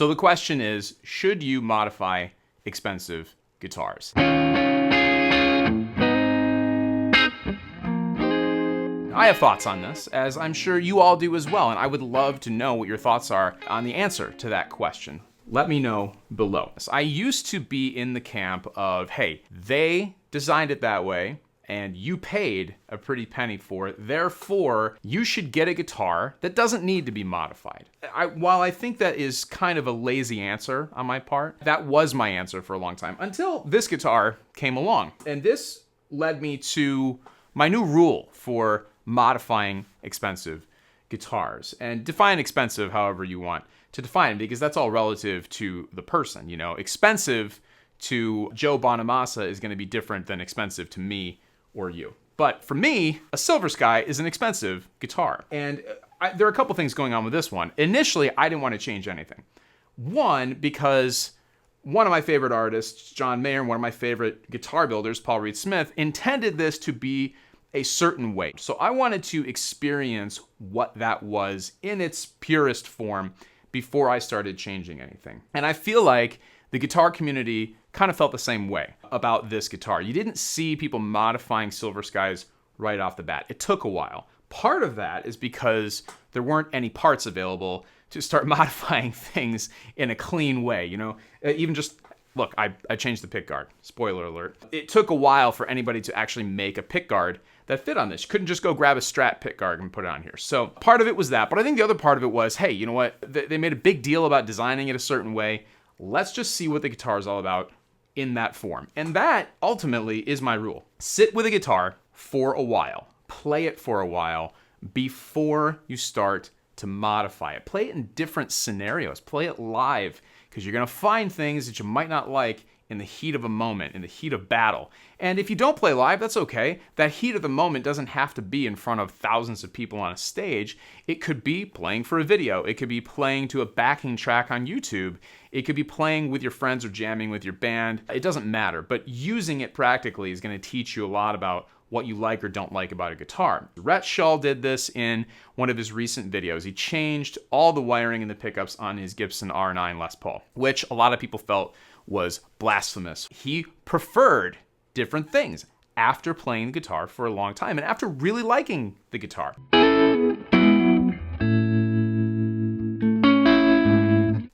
So the question is, should you modify expensive guitars? I have thoughts on this, as I'm sure you all do as well, and I would love to know what your thoughts are on the answer to that question. Let me know below. I used to be in the camp of, hey, they designed it that way, and you paid a pretty penny for it, therefore, you should get a guitar that doesn't need to be modified. While I think that is kind of a lazy answer on my part, that was my answer for a long time, until this guitar came along. And this led me to my new rule for modifying expensive guitars. And define expensive however you want to define it, because that's all relative to the person. You know, expensive to Joe Bonamassa is going to be different than expensive to me or you. But for me, a Silver Sky is an expensive guitar. And there are a couple things going on with this one. Initially, I didn't want to change anything. One, because one of my favorite artists, John Mayer, and one of my favorite guitar builders, Paul Reed Smith, intended this to be a certain way. So I wanted to experience what that was in its purest form before I started changing anything. And I feel like the guitar community kind of felt the same way about this guitar. You didn't see people modifying Silver Skies right off the bat. It took a while. Part of that is because there weren't any parts available to start modifying things in a clean way. You know, even just, look, I changed the pickguard. Spoiler alert. It took a while for anybody to actually make a pickguard that fit on this. You couldn't just go grab a Strat pickguard and put it on here. So part of it was that, but I think the other part of it was, hey, you know what? They made a big deal about designing it a certain way. Let's just see what the guitar is all about in that form. And that ultimately is my rule. Sit with a guitar for a while. Play it for a while before you start to modify it. Play it in different scenarios. Play it live, because you're going to find things that you might not like in the heat of a moment, in the heat of battle. And if you don't play live, that's okay. That heat of the moment doesn't have to be in front of thousands of people on a stage. It could be playing for a video. It could be playing to a backing track on YouTube. It could be playing with your friends or jamming with your band. It doesn't matter, but using it practically is going to teach you a lot about what you like or don't like about a guitar. Rhett Shull did this in one of his recent videos. He changed all the wiring and the pickups on his Gibson R9 Les Paul, which a lot of people felt was blasphemous. He preferred different things after playing the guitar for a long time and after really liking the guitar.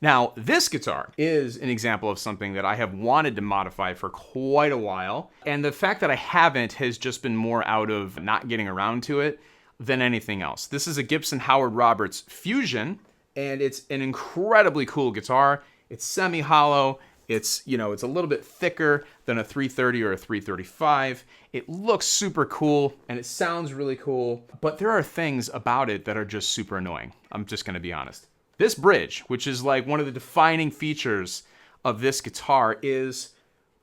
Now, this guitar is an example of something that I have wanted to modify for quite a while, and the fact that I haven't has just been more out of not getting around to it than anything else. This is a Gibson Howard Roberts Fusion, and it's an incredibly cool guitar. It's semi-hollow. It's, you know, it's a little bit thicker than a 330 or a 335. It looks super cool and it sounds really cool, but there are things about it that are just super annoying. I'm just going to be honest. This bridge, which is like one of the defining features of this guitar, is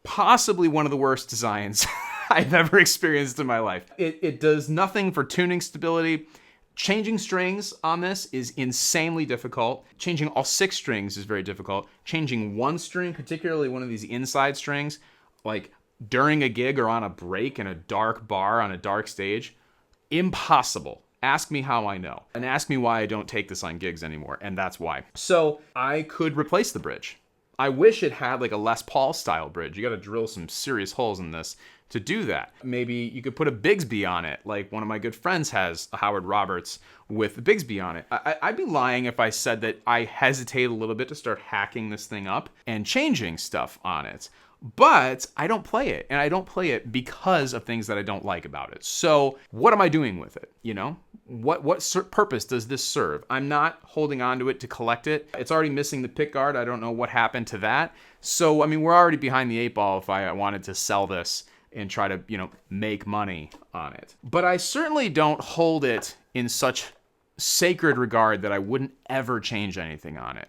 possibly one of the worst designs I've ever experienced in my life. It does nothing for tuning stability. Changing strings on this is insanely difficult. Changing all 6 strings is very difficult. Changing one string, particularly one of these inside strings, like during a gig or on a break in a dark bar on a dark stage, impossible. Ask me how I know. And ask me why I don't take this on gigs anymore, and that's why. So I could replace the bridge. I wish it had like a Les Paul style bridge. You gotta drill some serious holes in this to do that. Maybe you could put a Bigsby on it, like one of my good friends has a Howard Roberts with a Bigsby on it. I'd be lying if I said that I hesitate a little bit to start hacking this thing up and changing stuff on it. But I don't play it, and I don't play it because of things that I don't like about it. So what am I doing with it? You know, what purpose does this serve? I'm not holding on to it to collect it. It's already missing the pickguard. I don't know what happened to that. So, I mean, we're already behind the 8 ball if I wanted to sell this and try to, you know, make money on it. But I certainly don't hold it in such sacred regard that I wouldn't ever change anything on it.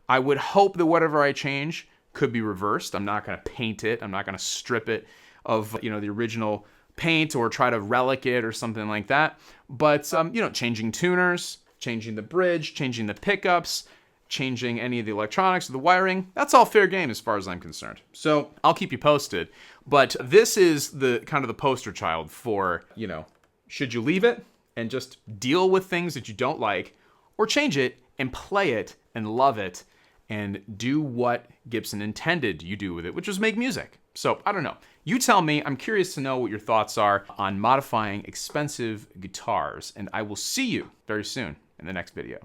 I would hope that whatever I change could be reversed. I'm not going to paint it. I'm not going to strip it of, you know, the original paint or try to relic it or something like that. But, you know, changing tuners, changing the bridge, changing the pickups, changing any of the electronics or the wiring, that's all fair game as far as I'm concerned. So I'll keep you posted. But this is the kind of the poster child for, you know, should you leave it and just deal with things that you don't like, or change it and play it and love it and do what Gibson intended you do with it, which was make music. So I don't know. You tell me. I'm curious to know what your thoughts are on modifying expensive guitars, and I will see you very soon in the next video.